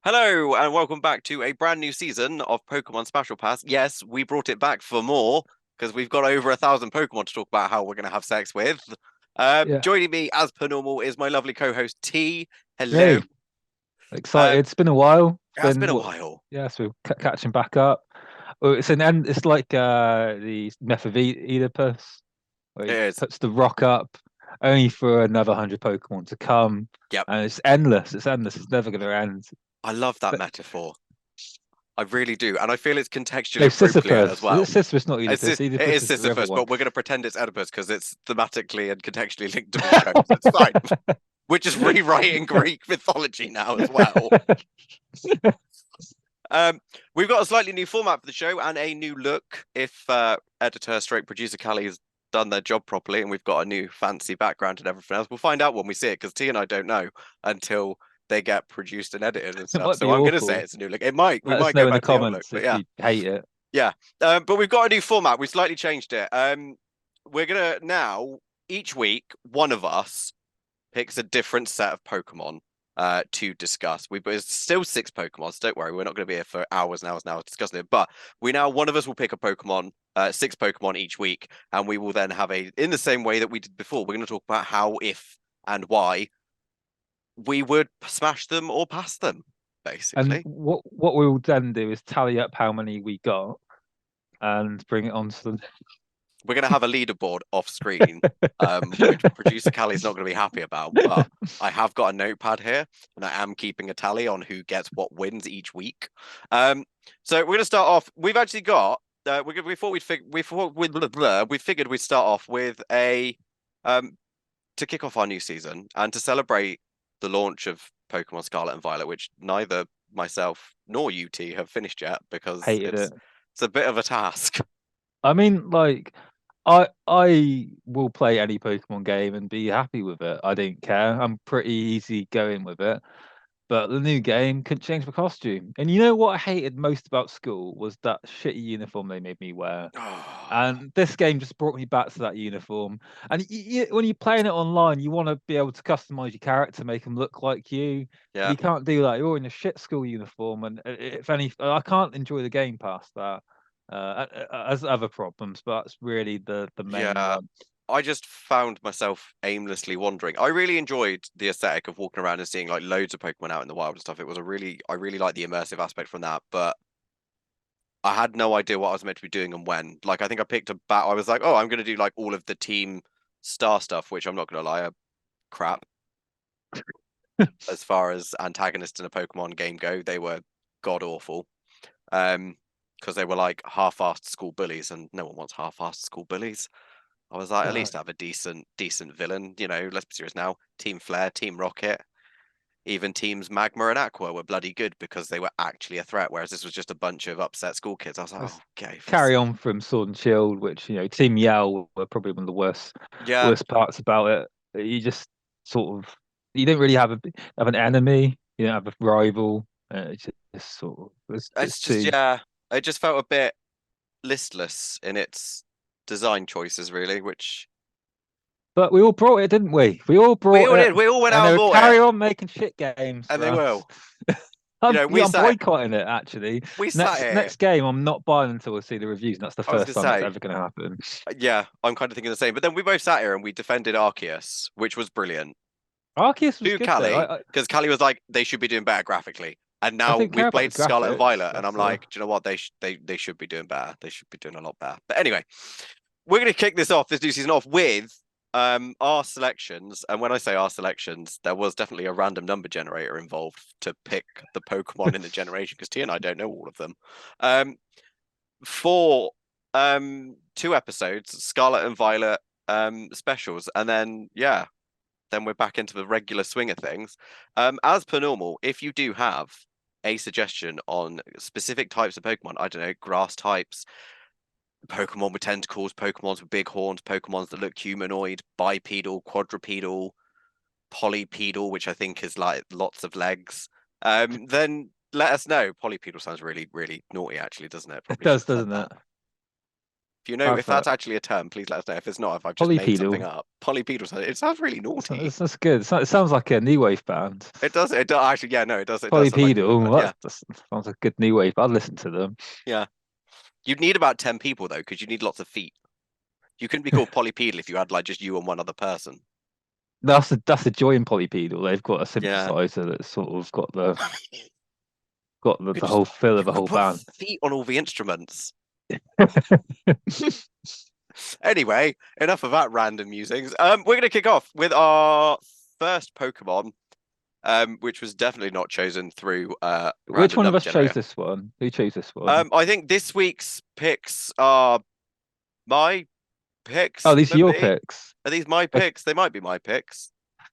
Hello and welcome back to a brand new season of Pokemon Special Pass. Yes, we brought it back for more because we've got over 1,000 Pokemon to talk about how we're going to have sex with. Yeah. Joining me as per normal is my lovely co-host T. Hello. Hey, excited. Um, It's been a while. It's it has been been a what? while. Yeah, so we're catching back up. Oh, it's an end. It's like the Meth of Oedipus, where It he is. puts the rock up, only for another 100 Pokemon to come, Yep. and it's endless. It's endless. It's never going to end. I love that But metaphor. I really do, and I feel it's contextually no, appropriate as Sisyphus. Is it well. Sisyphus, not It's Oedipus? just, it Oedipus is is the river Sisyphus, one. but we're going to pretend it's Oedipus because it's thematically and contextually linked to both shows. It's fine. We're just rewriting Greek mythology now as well. Um, we've got a slightly new format for the show and a new look. If editor stroke producer Callie has done their job properly, and we've got a new fancy background and everything else, we'll find out when we see it because T and I don't know until they get produced and edited and It stuff. might So be I'm gonna say awful. it's a new look. It might. We Let us might know go in the back to the old look, comments but if yeah, you hate it. yeah. But we've got a new format. We've slightly changed it. We're gonna now each week one of us picks a different set of Pokemon to discuss. It's still six Pokemon, so don't worry, we're not going to be here for hours and hours and hours discussing it. But we now one of us will pick a Pokemon, six Pokemon each week, and we will then have in the same way that we did before. We're going to talk about how, if, and why we would smash them or pass them, And basically. what we will then do is tally up how many we got and bring it on to We're going to have a leaderboard off screen, which producer Callie's not going to be happy about, but I have got a notepad here and I am keeping a tally on who gets what wins each week. Um, so we're going to start off. We've actually got, we thought we figured we'd start off with um, to kick off our new season and to celebrate the launch of Pokemon Scarlet and Violet, which neither myself nor UT have finished yet because hated it. it's a bit of a task. I mean, like, I will play any Pokemon game and be happy with it. I don't care. I'm pretty easy going with it. But the new game couldn't change my costume. And you know what I hated most about school was that shitty uniform they made me wear. And this game just brought me back to that uniform. And when you're playing it online, you want to be able to customize your character, make them look like you. And Yeah. you can't do that. You're in a shit school uniform. And if any, I can't enjoy the game past that. As other problems, but that's really the main Yeah, one. I just found myself aimlessly wandering. I really enjoyed the aesthetic of walking around and seeing like loads of Pokemon out in the wild and stuff. I really like the immersive aspect from that, but I had no idea what I was meant to be doing and when. Like, I think I picked a bat. I was like, oh, I'm going to do like all of the team star stuff, which I'm not going to lie, are crap as far as antagonists in a Pokemon game go. They were god awful. Because they were like half-assed school bullies, and no one wants half-assed school bullies. I was like, at Uh, least have a decent villain. Let's be serious now. Team Flare, Team Rocket, even teams Magma and Aqua were bloody good because they were actually a threat. Whereas this was just a bunch of upset school kids. I was like, let's oh, okay, for carry on from Sword and Shield, which Team Yell were probably one of the yeah, worst parts about it. You just sort of you don't really have an enemy, you don't have a rival. It's just sort of it's it's just too. yeah, it just felt a bit listless in its design choices, really. Which But we all brought it, didn't we? We all we brought all it, did. We all went and out they and will bought it, carry on making shit games and for they us. will. We I'm sat boycotting it actually. we sat here. Next game, I'm not buying until I see the reviews. And that's the I was first gonna time that's say, ever going to happen. yeah, I'm kind of thinking the same. But then we both sat here and we defended Arceus, which was brilliant. Arceus was To good though. Callie, because Callie was like, they should be doing better graphically. And I now didn't care we've about the played Scarlet and graphics. Violet, and I'm That's the like, do you know what? They should be doing better. They should be doing a lot better. But anyway, we're gonna kick this new season off with our selections. And when I say our selections, there was definitely a random number generator involved to pick the Pokemon in the generation, because T and I don't know all of them. Um for 2 episodes, Scarlet and Violet specials, and then yeah, then we're back into the regular swing of things. As per normal, if you do have a suggestion on specific types of Pokemon, I don't know, grass types, Pokemon with tentacles, Pokemons with big horns, Pokemons that look humanoid, bipedal, quadrupedal, polypedal, which I think is like lots of legs, then let us know. Polypedal sounds really, really naughty, actually, doesn't it? it Probably should does, have said doesn't that. it? If you know if Perfect. that's actually a term, please let us know. If it's not, if I've just made something Polypedal. up. Polypedal. It sounds really naughty. That's good. It sounds like a new wave band. It does. It does actually. Yeah, no, it does. It does sound like a new wave Polypedal. band. Yeah, That sounds like a good new wave. I'd listen to them. yeah. You'd need about 10 people though, because you need lots of feet. You couldn't be called polypedal if you had like just you and one other person. That's the joy in Polypedal. They've got a Yeah. synthesizer that's sort of got the You the just whole feel of you a could whole put band. feet on all the instruments. Anyway, enough of that random musings. We're gonna kick off with our first Pokemon, which was definitely not chosen through Which random one of number us chose generator. this one? Who chose this one? I think this week's picks are my Oh, picks, these are your maybe. picks. Are these my I picks? They might be my picks.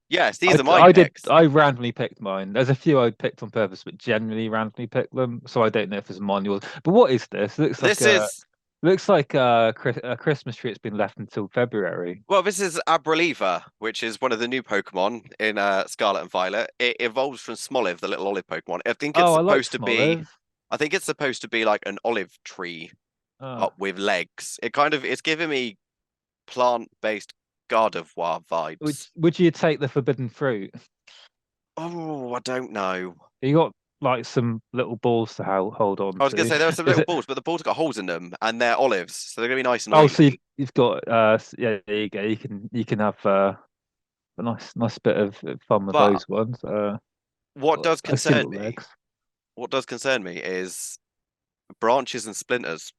Yes, these are my I did. picks. I randomly picked mine. There's a few I picked on purpose, but generally randomly picked them. So I don't know if it's mine or yours. But what is this? This is Looks like a Christmas tree. It's been left until February. well, this is Abraliva, which is one of the new Pokemon in Scarlet and Violet. It evolves from Smoliv, the little olive Pokemon. Oh, I like Smoliv. I think it's supposed to be like an olive tree Oh. up with legs. It's giving me plant-based Gardevoir vibes. Would you take the forbidden fruit? Oh, I don't know. You got like some little balls to hold on I was gonna to. say there are some Is little it? balls, but the balls have got holes in them, and they're olives, so they're gonna be nice and Oh, so oily. you've got yeah, there you go. You can have a nice bit of fun with But those ones. what does I see concern little me, legs. is branches and splinters.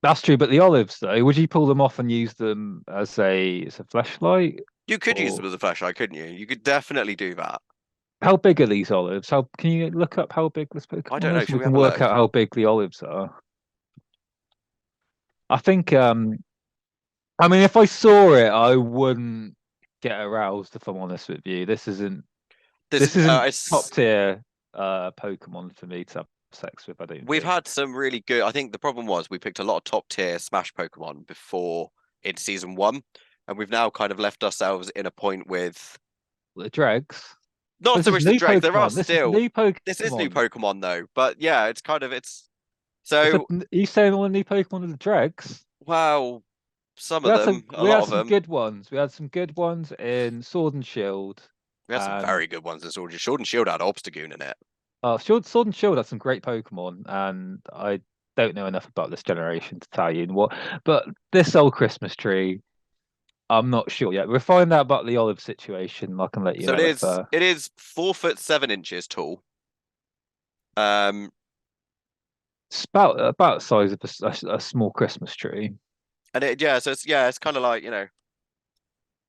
That's true, but the olives though, would you pull them off and use them as a flashlight? You could use Or them as a flashlight, couldn't you? You could definitely do that. how big are these olives? How can you look up how big this I don't Pokemon know. is? Should We we can have a work look? out how big the olives are. I think I mean if I saw it, I wouldn't get aroused if I'm honest with you. There's This isn't top it's tier Pokemon for me to have sex with, I don't we've think. had some really good. I think the problem was we picked a lot of top tier Smash Pokemon before in season one, and we've now kind of left ourselves in a point with The dregs. not This so is much the new dregs. There are Pokemon. This is still new this is new Pokemon. Pokemon though, but yeah, it's kind of it's It's a so are you saying all the new Pokemon are the dregs? well, some of them, a We lot had of some them. good ones. We had some good ones in Sword and Shield, We had some and very good ones in Sword and Shield had Obstagoon in it. Sword and Shield had some great Pokemon, and I don't know enough about this generation to tell you what. But this old Christmas tree, I'm not sure yet. We'll find out about the olive situation. I can let you So know if it is 4 foot 7 inches tall. Um, it's about the size of a small Christmas tree. and it's kind of like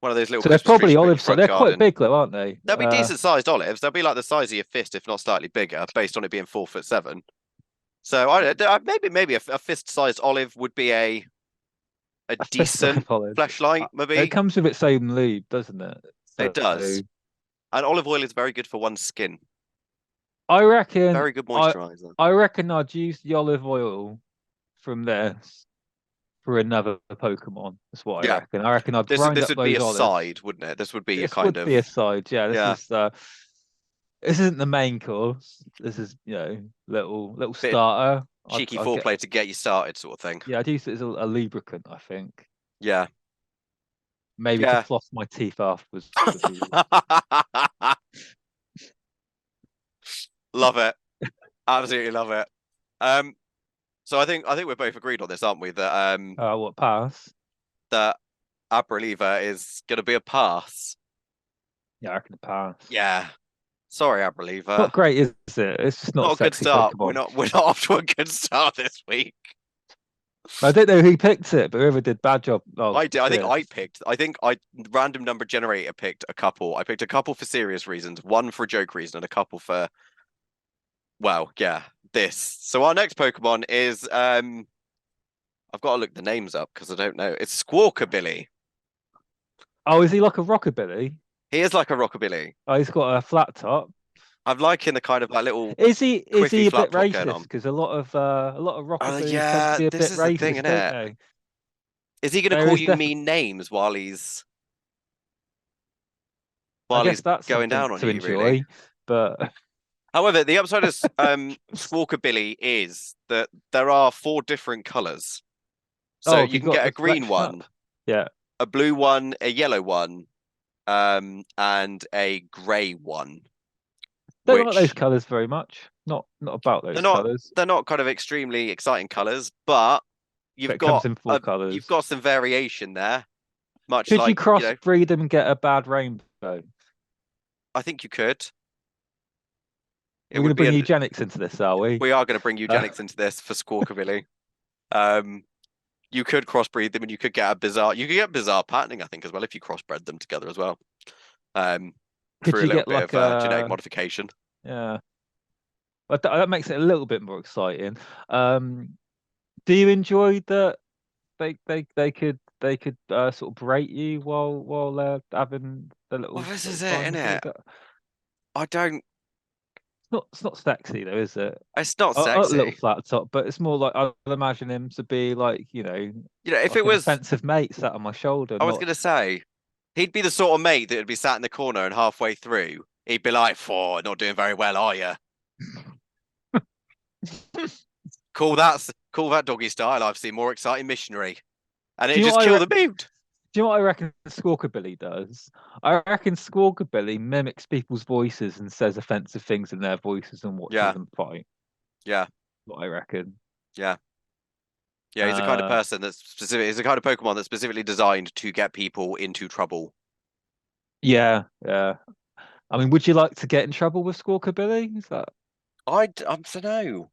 one of those little So they're Christmas trees probably you put in olive your size. front They're quite garden. big though, aren't they? They'll be decent sized olives. They'll be like the size of your fist, if not slightly bigger, based on it being 4 foot 7. So maybe a fist sized olive would be a A fist size decent olive. flashlight. It Maybe comes with its own lube, doesn't it? it So does. And olive oil is very good for one's skin. I reckon Very good moisturizer. I reckon I'd use the olive oil from this for another Pokemon. That's what I Yeah, reckon. I reckon I'd this grind this up would be those a olives. side, wouldn't it? This would be your This kind would of be a side, yeah. yeah This isn't the main course. This is little bit starter. cheeky I'd get foreplay to get you started, sort of thing. yeah. I'd use it as a lubricant. I think Yeah, maybe to yeah. floss my teeth afterwards would be. Love it. Absolutely love it. Um, so I think we're both agreed on this, aren't we? What pass? That Abraliva is gonna be a pass. Yeah, I reckon a pass. Yeah. Sorry, Not Abraliva. great, is it? It's just not a Not a good sexy start. We're Pokemon. not we're not off to a good start this week. I don't know who picked it, but whoever did bad job. Oh, I did. Chris. I think I random number generator picked a couple. I picked a couple for serious reasons, one for a joke reason, and a couple for well, yeah, this. So our next Pokemon is I've got to look the names up because I don't know. It's Squawkabilly. Oh, is he like a rockabilly? He is like a rockabilly. Oh, he's got a flat top. I'm liking the kind of like little Is quiffy he a bit flat top going racist? on. Because a lot of rockabillys tend to Yeah, be a this bit is the thing, racist, isn't don't it? they? Is he going to There call is you definitely. mean names I while guess he's that's going something down on to you, really? enjoy, but However, the upside of Squawkabilly is that there are 4 different colors. So Oh, have you you can got get a the green selection one, up? Yeah. a blue one, a yellow one, and a grey one, Don't like those which colours very much. Not about they're those not colours. they're not kind of extremely exciting colours, but But you've it comes got in four you've colours. got some variation there, much Could you like, crossbreed them and get a bad rainbow? I think you could. It We're going to would be bring a eugenics into this, are we? we are going to bring Uh, eugenics into this for Squawkabilly. Um, you could crossbreed them and you could get bizarre patterning, I think, as well, if you crossbred them together as well. Um, could through a you little get bit like of genetic a modification. yeah? But that makes it a little bit more exciting. Do you enjoy that they could sort of berate you while they're having the Well, little this is little it, time isn't with you? it? I don't. It's not sexy though, is it? It's not A little sexy. flat top, but it's more like I'd imagine him to be like, If like it an was, offensive mate sat on my shoulder, I was not gonna say, he'd be the sort of mate that would be sat in the corner and halfway through, he'd be like, "For not doing very well, are you? Call that doggy style. I've seen more exciting missionary." And Do it you know just what kill the mood. Do you know what I reckon Squawkabilly does? I reckon Squawkabilly mimics people's voices and says offensive things in their voices and watches Yeah, them fight. yeah, What I reckon. yeah. Yeah, he's the kind of Uh, person that's specific. He's the kind of Pokemon that's specifically designed to get people into trouble. yeah, yeah. I mean, would you like to get in trouble with Squawkabilly? Is that I don't know.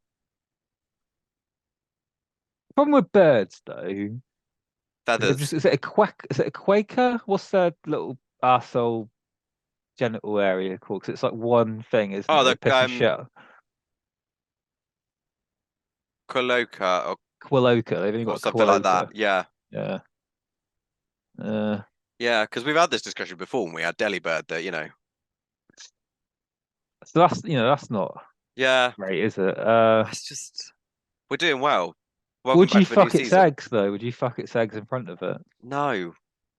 problem with birds though? Feathers. Is it a quack? Is it a quaker? What's their little arsehole genital area called? 'Cause it's like one thing, isn't Oh, it? They the piss and shit. Coloca Quilloca. They've only or got a something like that. Quilloca. Yeah, Yeah. Uh, yeah. Because we've had this discussion before when we had Delibird. That. so that's not Yeah, great, is it? it's just we're doing well. Welcome Would back you to a new fuck its season. eggs though? Would you fuck its eggs in front of it? No,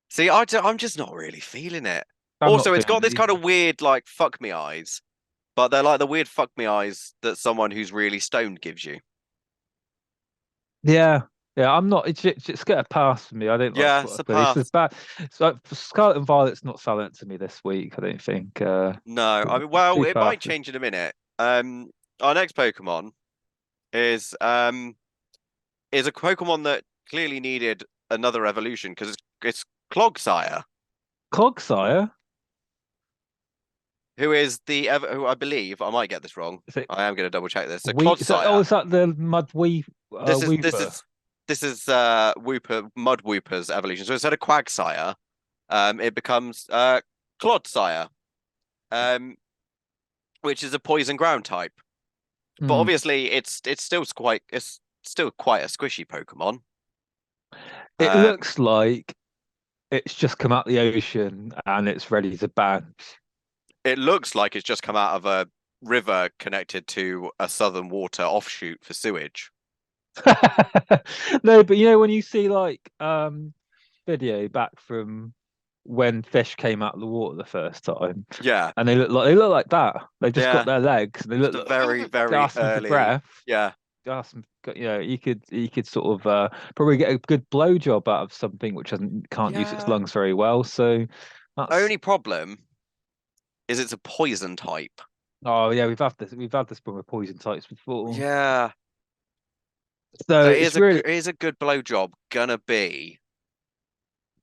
see, I'm just not really feeling it. I'm not Also, it's feeling got it this kind either. of weird like fuck me eyes, but they're like the weird fuck me eyes that someone who's really stoned gives you. Yeah, yeah. I'm not. It's get a pass for me. I don't like Yeah, it's Squirtle a Billy. It's pass. bad. So Scarlet and Violet's not selling to me this week. I don't think. No, I mean, It's well, too it might fast. change in a minute. Our next Pokemon is a Pokemon that clearly needed another evolution because it's Clogsire, Clogsire. who I believe I might get this wrong. Is it I am going to double check this. So we? Is that, oh, Clodsire. is that the Mud This is this Weeper? is this is Wooper Mud Wooper's evolution. So instead of Quagsire, it becomes Clodsire, um, which is a poison ground type. But Hmm. obviously, it's still quite a squishy Pokemon. It Um, looks like it's just come out the ocean and it's ready to bounce. it looks like it's just come out of a river connected to a southern water offshoot for sewage. No, but when you see like video back from when fish came out of the water the first time, Yeah, and they look like that. They just got yeah, their legs and they just look a like very, very gasping for early. breath. Yeah, Gasping, you could sort of probably get a good blowjob out of something which can't use its yeah. lungs very well. So that's Only problem is it's a poison type. oh yeah, we've had this problem with poison types before. Yeah. So So it's really is a good blowjob gonna be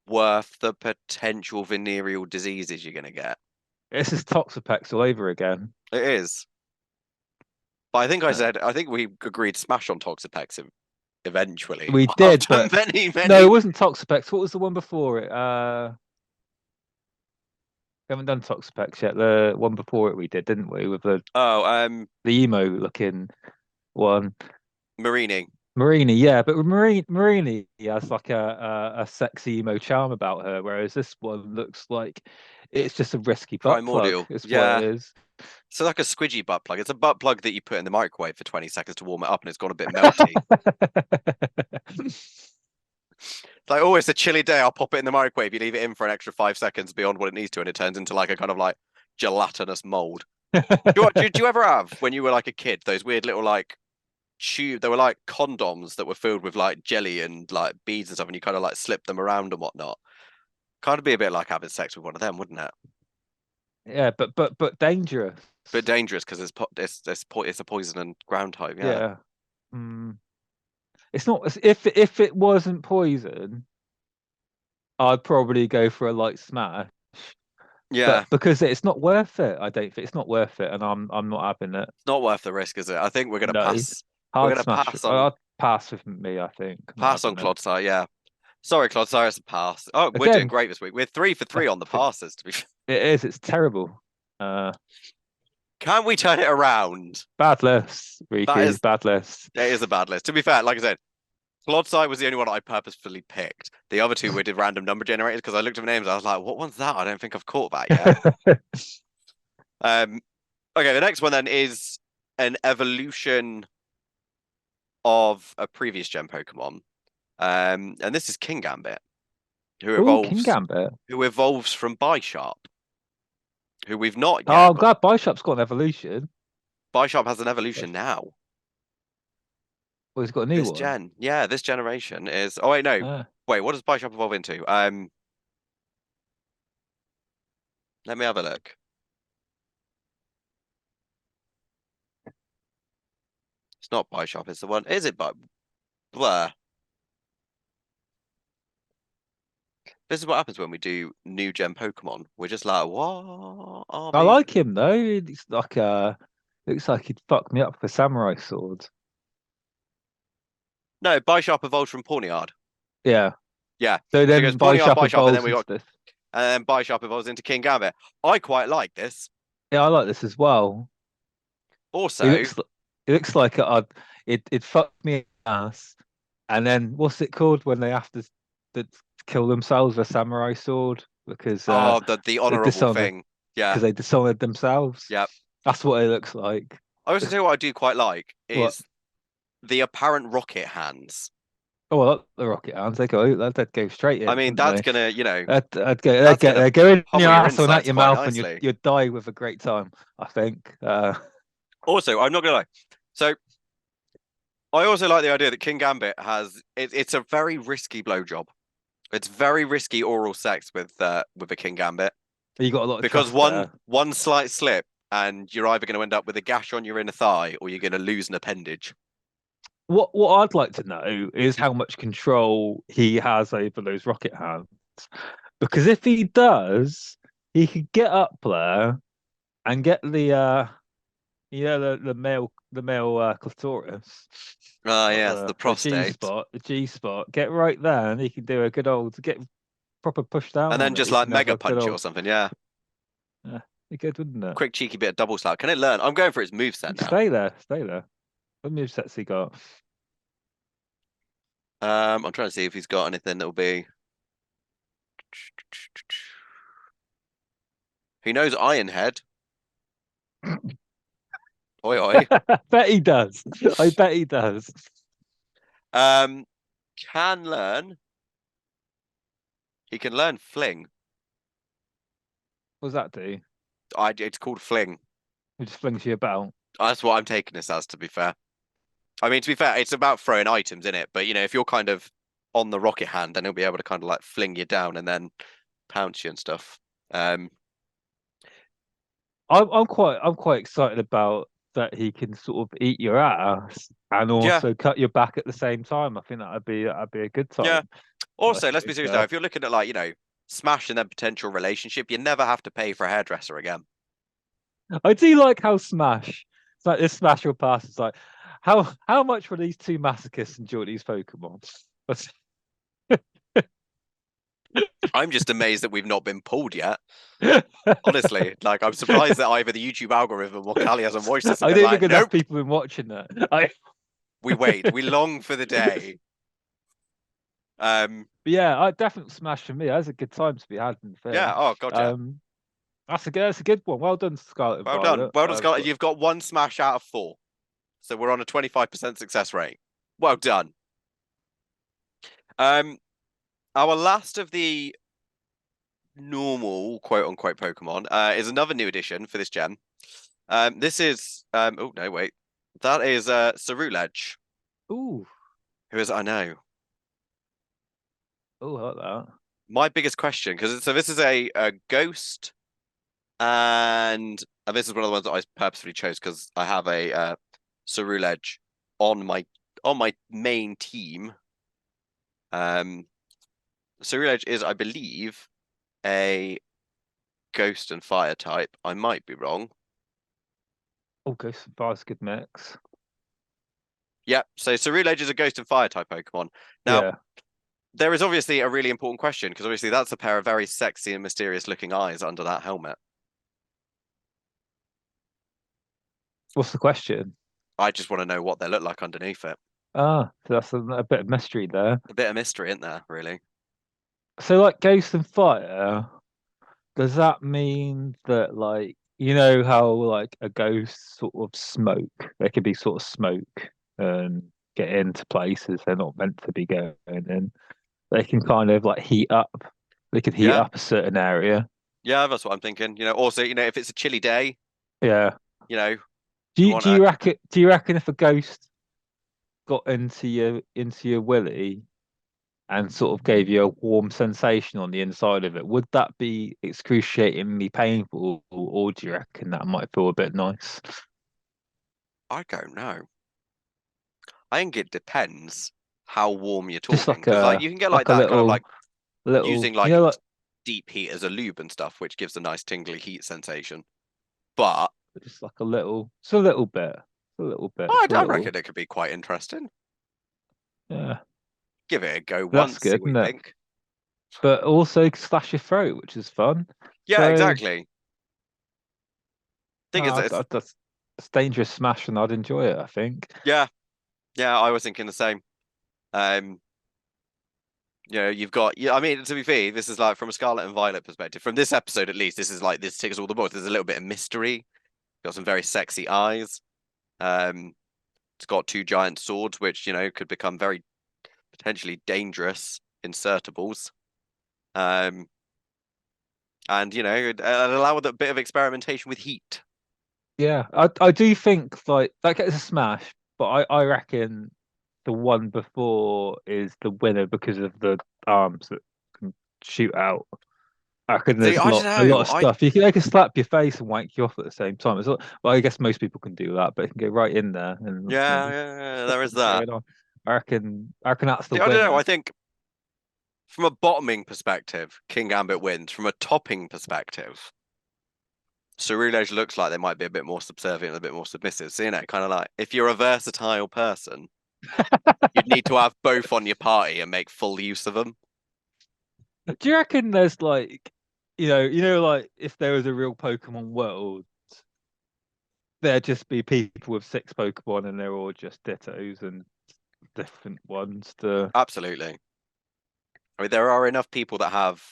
worth the potential venereal diseases you're gonna get? this is Toxapex all over again. It is. But Uh, I think we agreed smash on Toxapex eventually we did, after but many, no, it many. wasn't Toxapex. What was the one before it? We haven't done Toxapex yet. The one before it we did, didn't we? With the Oh, the emo looking one. Marini, Marini, yeah, but Marini has like a sexy emo charm about her, whereas this one looks like it's just a risky butt plug. primordial. Is what it Yeah. is. So like a squidgy butt plug. It's a butt plug that you put in the microwave for 20 seconds to warm it up and it's gone a bit melty. Like, oh, it's a chilly day. I'll pop it in the microwave. You leave it in for an extra 5 seconds beyond what it needs to, and it turns into like a kind of like gelatinous mold. Do you ever have when you were like a kid those weird little like tube. They were like condoms that were filled with like jelly and like beads and stuff, and you kind of like slip them around and whatnot. Kind of be a bit like having sex with one of them, wouldn't it? Yeah, but dangerous. But dangerous because it's a poison and ground type. Yeah, Yeah. Mm. It's not if it wasn't poison, I'd probably go for a light smash. yeah. But because it's not worth it, I don't think it's not worth it, and I'm not having it. It's not worth the risk, is it? I think we're gonna No, pass. We're hard gonna smash. I'd pass with me. I think not pass on having it Clodsire. Yeah. Sorry, Clodsire, it's a pass. Oh, we're doing again. great this week. We're 3 for 3 on the passes. To be, It is. It's terrible. Uh, can we turn it around? Bad list, That Riku. is Bad list. it is a bad list. To be fair, like I said, Clodsire was the only one I purposefully picked. The other two we did random number generators because I looked at the names. I was like, what one's that? I don't think I've caught that yet. um, okay, the next one then is an evolution of a previous gen Pokemon. And this is King Gambit, who Oh, King evolves Gambit. from Bisharp, who we've not Oh, yet, I'm but glad Bishop's got an evolution. Bisharp has an evolution now. Oh, he's got a new This one. gen, yeah, this generation is. Oh wait, no, Ah. wait, what does Bisharp evolve into? Let me have a look. It's not Bisharp, it's the one. Is it? But blur. This is what happens when we do new gen Pokemon. We're just like, what are I these? like him though. He's like looks like he'd fuck me up for samurai sword. No, Bisharp evolved from Pawniard. Yeah. Yeah. So So it goes then Pawniard, Bishop Bisharp, and then evolves we into got this. Bisharp evolves into King Gambit. I quite like this. Yeah, I like this as well. He Also, looks he looks like it fucked me in the ass. And then what's it called when they have to kill themselves with a samurai sword because oh, the they honourable dishonored thing. Yeah, they dishonored themselves. yeah. That's what it looks like. I also tell you what I do quite like What? is the apparent rocket hands. Oh, well, the rocket arms, they'd go straight I in, mean, wouldn't that's they? gonna, They'd that's get gonna they go in pummel your your asshole and out insides your quite mouth, and nicely. you'd die with a great time, I think. Also, I'm not gonna lie. So I also like the idea that King Gambit it's a very risky blowjob. It's very risky oral sex with a King Gambit You got a lot of because trust there. one slight slip and you're either going to end up with a gash on your inner thigh or you're going to lose an appendage. What I'd like to know is how much control he has over those rocket hands. Because if he does, he could get up there and get the male clitoris, Ah, not yes, the the prostate, G spot, get right there, and he can do a good old to get proper push down and on then it. just He like can have mega a good punch it or old, something. Yeah, be good, wouldn't it? quick cheeky bit of double slap. Can it learn? I'm going for its moveset now. Stay there, stay there. What movesets he got? I'm trying to see if he's got anything that will be. He knows Iron Head. Oi oi. I bet he does. I bet he does. Um, can learn. He can learn Fling. What does that do? It's called Fling. He just flings you about. That's what I'm taking this as, to be fair. I mean, to be fair, it's about throwing items in it, but if you're kind of on the rocket hand, then he'll be able to kind of like fling you down and then pounce you and stuff. Um, I'm quite excited about that he can sort of eat your ass and yeah, also cut your back at the same time. I think that'd be a good yeah. time. I Also, let's be think serious now. If you're looking at like, Smash and then potential relationship, you never have to pay for a hairdresser again. I do like how Smash. It's like this Smash will pass. It's like how much will these two masochists enjoy these Pokemon? I'm just amazed that we've not been pulled yet. Honestly, like I'm surprised that either the YouTube algorithm or Callie hasn't watched this and I been don't like, think enough nope. people been watching that. I We wait. We long for the day. But yeah, I definitely Smash for me. That's a good time to be had in the Yeah. film. Oh God, yeah. That's a good one. Well done, Scarlet and Well done. Violet. Well done, Scarlett. You've got one smash out of 4. So we're on a 25% success rate. Well done. Um, our last of the normal quote unquote Pokemon is another new addition for this gen. This is oh no, wait. That is Cerulege, Ooh, who is I know. oh, I like that. My biggest question, because so this is a ghost, and this is one of the ones that I purposefully chose because I have a Cerulege on my main team. Um, Cerulege is, I believe, a ghost and fire type. I might be wrong. Oh, Ghost of Fire's a good mix. Yep. So Cerulege is a ghost and fire type Pokemon. Now, Yeah. there is obviously a really important question because obviously that's a pair of very sexy and mysterious looking eyes under that helmet. What's the question? I just want to know what they look like underneath it. Ah, so that's a bit of mystery there. A bit of mystery, isn't there, really? So, like Ghost and Fire, does that mean that, like, you know how like a ghost sort of smoke? They could be sort of smoke and get into places they're not meant to be going in. They can kind of like heat up. They could heat Yeah, up a certain area. yeah, that's what I'm thinking. Also, if it's a chilly day, Yeah. if Do you you want do a you reckon do you reckon if a ghost got into your willy and sort of gave you a warm sensation on the inside of it, would that be excruciatingly painful, or do you reckon that might feel a bit nice? I don't know. I think it depends how warm you're Just talking, because like you can get like like a that kind of like little, using you like know, like deep heat as a lube and stuff, which gives a nice tingly heat sensation. But just like a little, it's a little bit, it's a little bit, I, it's a I little, reckon it could be quite interesting. yeah, Give it a go that's once, see good, what isn't you it? think. But also slash your throat, which is fun. Yeah, So exactly. Thing is, that's dangerous smash, and I'd enjoy it, I think. yeah, yeah, I was thinking the same. Um, you've got, yeah, I mean, to be fair, this is like from a Scarlet and Violet perspective. From this episode, at least, this is like this ticks all the boxes. There's a little bit of mystery. Got some very sexy eyes. Um, it's got two giant swords, which could become very potentially dangerous insertables. Um, and allow a bit of experimentation with heat. Yeah, I do think like that gets a smash, but I reckon the one before is the winner because of the arms that can shoot out. I reckon See, there's I don't a lot know. of stuff. They can slap your face and wank you off at the same time. Well, I guess most people can do that, but it can go right in there and Yeah, there's yeah, yeah, there is stuff that. going on. I reckon that's the See, I don't know. winner. I think from a bottoming perspective, King Gambit wins. From a topping perspective, Cerulege looks like they might be a bit more subservient, a bit more submissive. So, kind of like if you're a versatile person, you'd need to have both on your party and make full use of them. Do you reckon there's like, like if there was a real Pokemon world, there'd just be people with six Pokemon and they're all just Dittos and different ones to. Absolutely. I mean, there are enough people that have,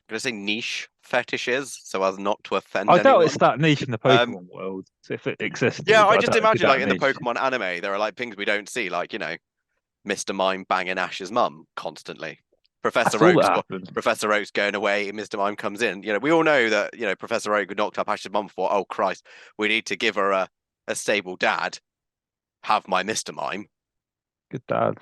I'm gonna say niche fetishes, so as not to offend I doubt it's anyone. that niche in the Um, Pokemon world. So if it yeah, existed, I I just doubt it'd be imagine like that in the niche. Pokemon anime, there are like things we don't see, like Mr. Mime banging Ash's mum constantly. Professor That's all that Oak's got happened. Professor Oak's going away. Mr. Mime comes in. We all know that Professor Oak knocked up Ash's mum before. Oh Christ, we need to give her a stable dad. Have my Mr. Mime, Good dad.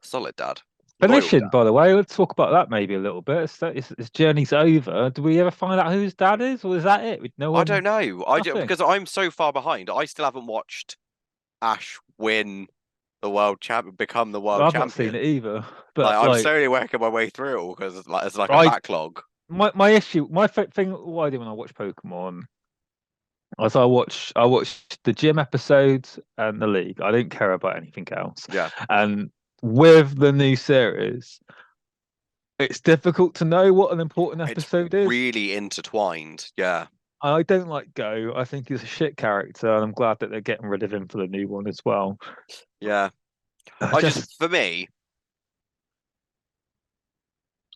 solid dad, loyal Finishing, dad. by the way, let's talk about that maybe a little bit. His journey's over. Do we ever find out who his dad is, or is that it? With no I don't one, know. nothing. Because I'm so far behind. I still haven't watched Ash win the world champ, become the Well, world I've not seen champion. it either. Like But I'm like, slowly working my way through it all because like it's like a I backlog. my issue, thing, what I do when I watch Pokemon, as I watched the gym episodes and the league. I didn't care about anything else. Yeah, And with the new series, it's difficult to know what an important it's episode is. really intertwined. Yeah, I don't like Go. I think he's a shit character, and I'm glad that they're getting rid of him for the new one as well. yeah. I just For me,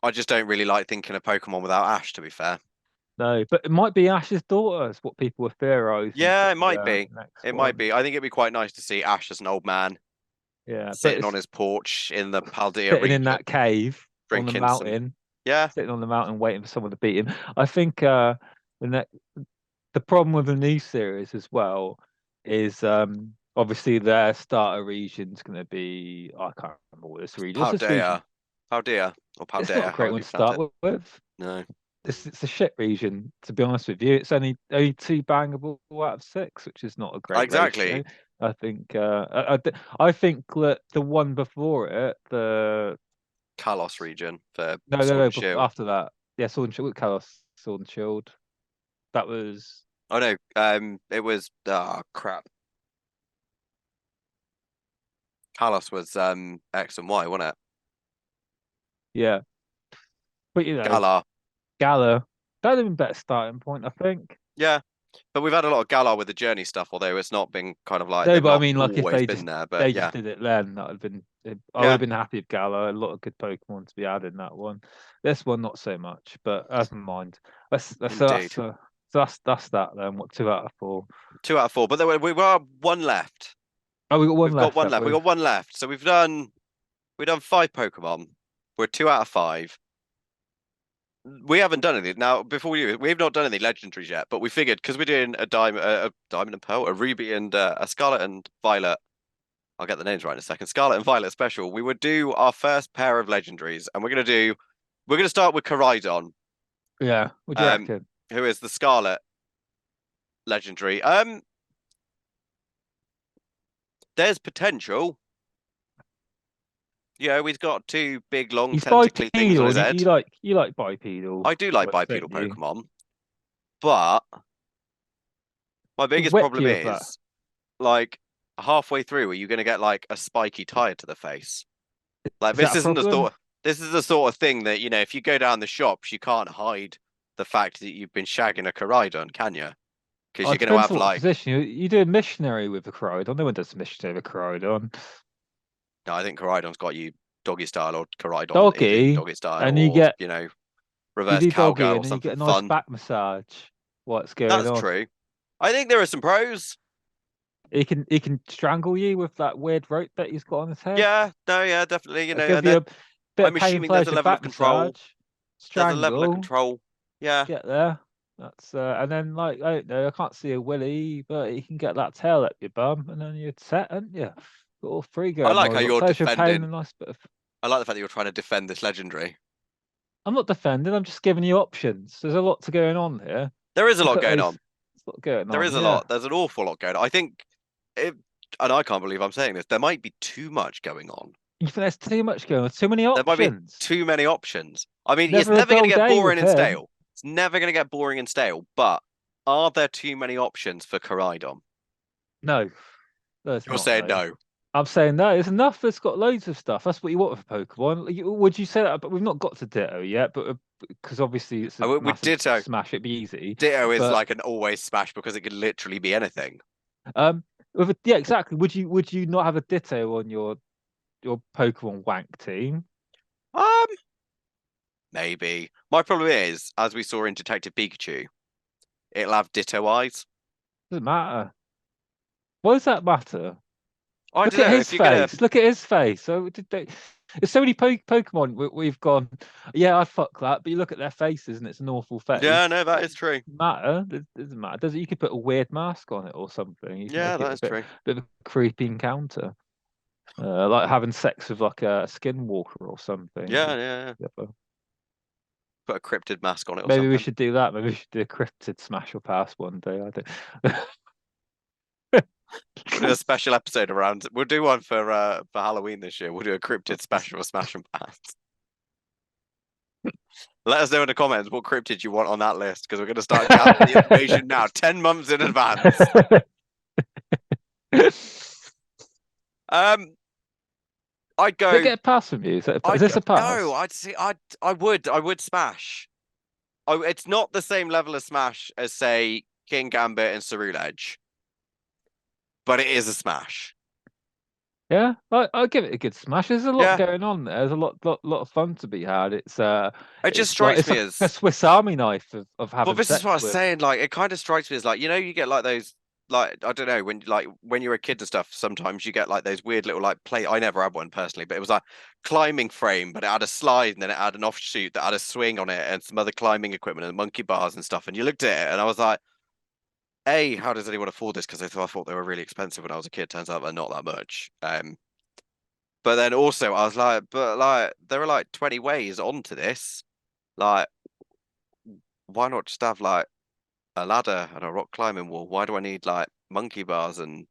I just don't really like thinking of Pokemon without Ash, to be fair. no, but it might be Ash's daughter, is what people are theorizing for Yeah, it the might be. next It might one. be. I think it'd be quite nice to see Ash as an old man Yeah, but sitting on it's his porch in the Paldea sitting in region, that cave on the drinking some. mountain, Yeah, sitting on the mountain waiting for someone to beat him. I think the next. the problem with the new series as well is obviously their starter region's going to be I can't remember what this region. What's this region? Paldea, Paldea, or It's not a Paldea, great however one you to pronounce start it. with. No, It's a shit region, to be honest with you. It's only two bangable out of six, which is not a great ratio. exactly. I think I think that the one before it, the Kalos region for no Sword and Shield. after that, yeah, Sword and Shield, Kalos, Sword and Shield. That was Oh no, it was crap. Kalos was X and Y, wasn't it? yeah, but you know, Galar. Gala that'd have been better starting point, I think. Yeah, but we've had a lot of Galar with the journey stuff, although it's not been kind of like No, they've but I not mean, like if always been there. But they just yeah, did it then, that would have been. I would yeah, have been happy with Gala. A lot of good Pokemon to be added in that one. This one, not so much. But never mind. indeed. That's that then. What 2 out of 4? 2 out of 4, but we were one left. Oh, we got one We've got left, one have left. We we? got one left. So we've done 5 Pokemon. We're 2 out of 5. We haven't done any now. Before you, we've not done any legendaries yet. But we figured because we're doing a diamond and pearl, a ruby and a scarlet and violet. I'll get the names right in a second. Scarlet and Violet special. We would do our first pair of legendaries, and we're gonna start with Coridon, Yeah. What do you um, reckon? who is the Scarlet legendary. There's potential. He's got 2 big, long, He's tentacly things on bipedal, his and head. you like bipedal I do like ones, don't bipedal you? Pokemon, but my He's biggest problem whippy of that. is like halfway through, are you going to get like a spiky tire to the face? Like Is that a problem? this is the sort of thing that if you go down the shops, you can't hide the fact that you've been shagging a Coridon, can you? Because Oh, you're it going to depends have on what like, position you do a missionary with a Coridon. No one does a missionary with a Coridon. no, I think Coridon's got you doggy style, or Coridon is in Doggy, doggy style, and you or get you reverse do doggy, cowgirl and or then you get something a nice fun. back massage. What's going That's on? true. I think there are some pros. He can strangle you with that weird rope that he's got on his head. Yeah, no, yeah, definitely. It'll give And you then a bit of I'm pain, assuming there's a pleasure, level of back control. massage, There's a level of strangle. control. Yeah, Get there. That's and then like I don't know, I can't see a willy, but you can get that tail up your bum, and then you're set, and yeah, got all three I going like on. how You've got you're pleasure, pain, defending. and a nice bit of. I like the fact that you're trying to defend this legendary. I'm not defending. I'm just giving you options. There's a lot to going on here. There is a Look lot at going those. on. There's a lot going There on. is a Yeah. lot. There's an awful lot going on. I think it, and I can't believe I'm saying this. There might be too much going on. You think there's too much going on? Too many There might be options. too many options. I mean, it's Never a never going to dull get day with boring and him. stale. It's never going to get boring and stale. But are there too many options for Coridon? No, there's You're not. saying No. no. I'm saying no. It's enough. It's got loads of stuff. That's what you want with Pokemon. Would you say that? But we've not got to Ditto yet. But because obviously it's a With massive Ditto, smash, it'd be easy. Ditto is But like an always smash because it could literally be anything. yeah, exactly. Would you not have a Ditto on your Pokemon wank team? Um, maybe. My problem is, as we saw in Detective Pikachu, it'll have Ditto eyes. Doesn't matter. Why does that matter? I Look don't at know his if you're gonna. face. Look at his face. So there's so many Pokemon we've gone. Yeah, I fuck that. But you look at their faces, and it's an awful Yeah, face. no, that is true. Matter. It doesn't matter. Does it? You could put a weird mask on it or something. You can Yeah, make it that a is true. bit of a creepy encounter, like having sex with like a skinwalker or something. Yeah, yeah, yeah. Yeah, Put a cryptid mask on it or maybe we something. should do that. Maybe we should do a cryptid smash or pass one day. I We'll do a don't. special episode around. We'll do one for Halloween this year. We'll do a cryptid special of Smash and Pass. Let us know in the comments what cryptid you want on that list because we're going to start gathering the information now, 10 months in advance. Um, I'd They go. get a pass from you. Is I'd this go. a No, pass? I'd see. I would Smash. Oh, it's not the same level of Smash as say King Gambit and Ceruledge, but it is a Smash. Yeah, I'll give it a good smash. There's a lot Yeah, going on there. There's a lot of fun to be had. it just It's like strikes it's me like a as. Swiss Army knife of Well, having this is what I sex was with. saying. Like, it kind of strikes me as like you get like those I don't know when you're a kid and stuff. Sometimes you get like those weird little like play. I never had one personally, but it was like climbing frame, but it had a slide and then it had an offshoot that had a swing on it and some other climbing equipment and monkey bars and stuff. And you looked at it and I was like, how does anyone afford this? Because I thought they were really expensive when I was a kid. Turns out they're not that much. But then also I was like, but like there are like 20 ways onto this. Like, why not just have like a ladder and a rock climbing wall? Why do I need like monkey bars and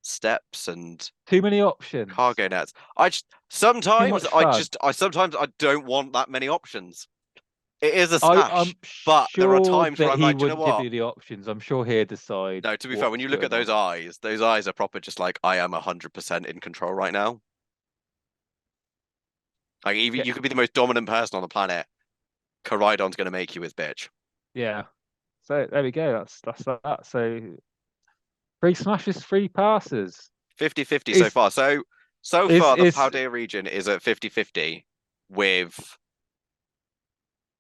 steps and Too many options. cargo nets? I just Too much fun. sometimes I don't want that many options. It is a I'm Smash, but there are sure times where that I'm he like, do you know wouldn't give what? you the options. I'm sure he'd decide No, to be fair, when what's you look at going on. those eyes are proper just like I am 100% in control right now. Like even Yeah, you could be the most dominant person on the planet. Koraidon's gonna make you his bitch. yeah. So there we go. That's that. So three smashes, three passes. 50-50 so Is far. So is far the is Paldea region is at 50-50 with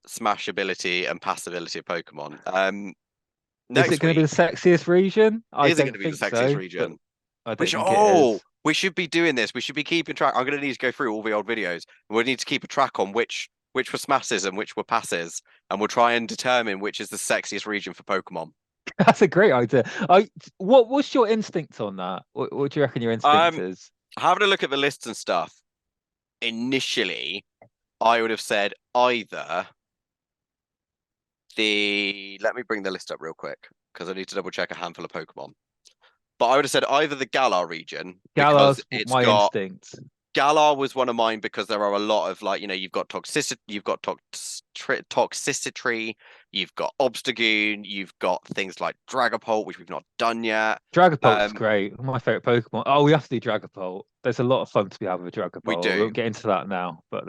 smashability and passability of Pokemon. is it Next going to be week the sexiest region? I is it going to don't be the think sexiest so, but region? I don't think it is. We should be doing this. We should be keeping track. I'm going to need to go through all the old videos. We need to keep a track on which were smashes and which were passes, and we'll try and determine which is the sexiest region for Pokemon. That's a great idea. What's your instinct on that? What do you reckon your instinct Um, is? Having a look at the lists and stuff. Initially, I would have said either the. Let me bring the list up real quick because I need to double check a handful of Pokemon. But I would have said either the Galar region because Galar's it's my got instinct. Galar was one of mine because there are a lot of like you've got toxicity, you've got Obstagoon, you've got things like Dragapult, which we've not done yet. Dragapult's Um, great. My favorite Pokemon. Oh, we have to do Dragapult. There's a lot of fun to be had with we Dragapult. We do, won't get into that now, but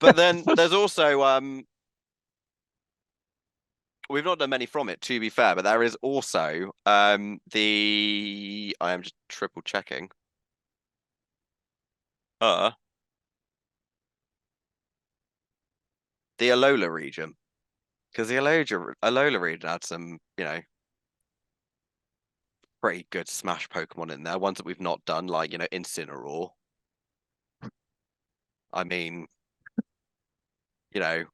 but then there's also we've not done many from it to be fair, but there is also the I am just triple checking. Uh, the Alola region because the Alola region had some pretty good Smash Pokemon in there. Ones that we've not done, like, Incineroar. I mean, you know,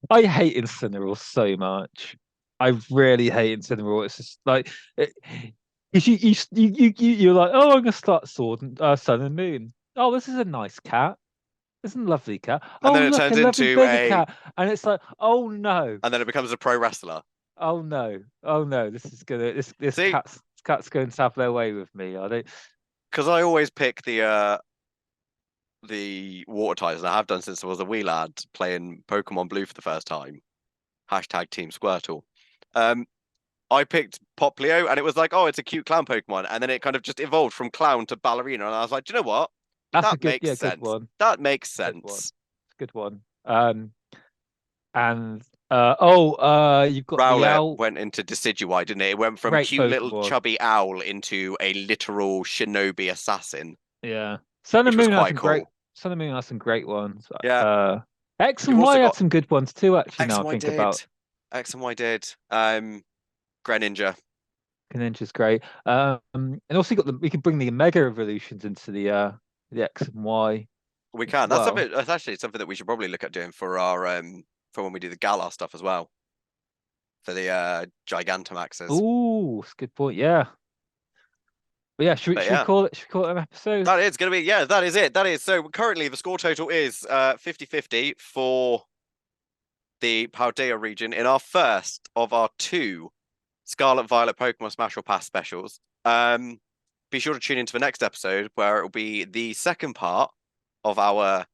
I hate Incineroar so much. I really hate Incineroar. It's just like because you're like, oh, I'm gonna start Sun and Moon. Oh, this is a nice cat. This is a lovely cat. and Oh, then it look, a turns lovely into bigger cat. And it's like, oh no, and then it becomes a pro wrestler. oh no, oh no. This See, cat's going to have their way with me. I don't. because I always pick the water types, and I have done since I was a wee lad playing Pokemon Blue for the first time. Hashtag Team Squirtle. Um, I picked Poplio, and it was like, oh, it's a cute clown Pokemon, and then it kind of just evolved from clown to ballerina, and I was like, do you know what? That's a That good, makes yeah, good sense. one. That makes Good one. sense. Good one. And you've got the Rowlet owl. went into Decidueye, didn't it? It went from Great cute little Pokemon. chubby owl into a literal shinobi assassin, Yeah. Sun and which was Moon has quite some great. cool. Sun and Moon has some great ones. Yeah. X You've and Y also had got some good ones too. Actually, X now and I Y think did. about X and Y did. Greninja. Greninja's great. And also you got we can bring the Mega Evolutions into the X and Y We as can. well. That's actually something that we should probably look at doing for our for when we do the Galar stuff as well. For the Gigantamaxes. Ooh, that's a good point. Yeah. But yeah, But should we yeah. call it? Should we call it an episode? That is gonna be that is it. That is so currently the score total is 50-50 for the Paldea region in our first of our two Scarlet Violet Pokemon Smash or Pass specials. Be sure to tune into the next episode where it will be the second part of our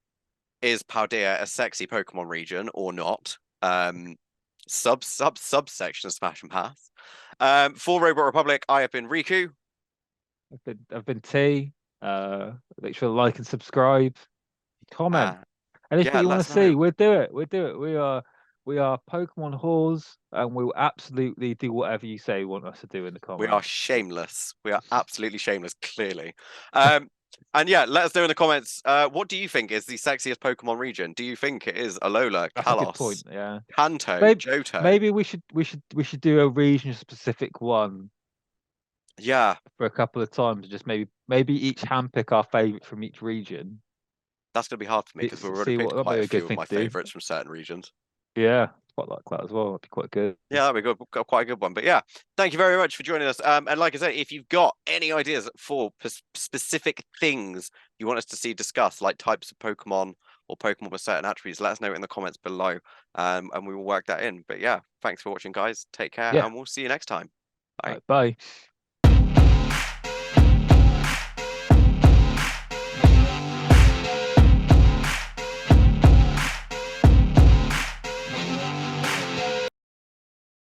is Paldea a sexy Pokemon region or not? Subsection of Smash and Pass. For Robot Republic, I have been Riku. I've been T. Make sure to like and subscribe, comment. Uh, Anything yeah, you let want us to see, know. we'll do it. We'll do it. We are Pokemon whores, and we will absolutely do whatever you say you want us to do in the We are comments. shameless. We are absolutely shameless, clearly. And yeah, let us know in the comments. What do you think is the sexiest Pokemon region? Do you think it is Alola, That's a good point. Kalos, Yeah. Kanto, Maybe Johto? maybe we should do a region specific one Yeah, for a couple of times. Just maybe each handpick our favorite from each region. that's gonna be hard for me because we've already See picked what that'd be quite a a good few of thing my to do. favorites from certain regions. Yeah. quite like that as well. That'd be quite good. Yeah, that'd be good. Got quite a good one. But yeah, thank you very much for joining us. And like I said, if you've got any ideas for specific things you want us to see discussed, like types of Pokemon or Pokemon with certain attributes, let us know in the comments below. And we will work that in. But yeah, thanks for watching, guys. Take care, Yeah. and we'll see you next time. Bye. Bye.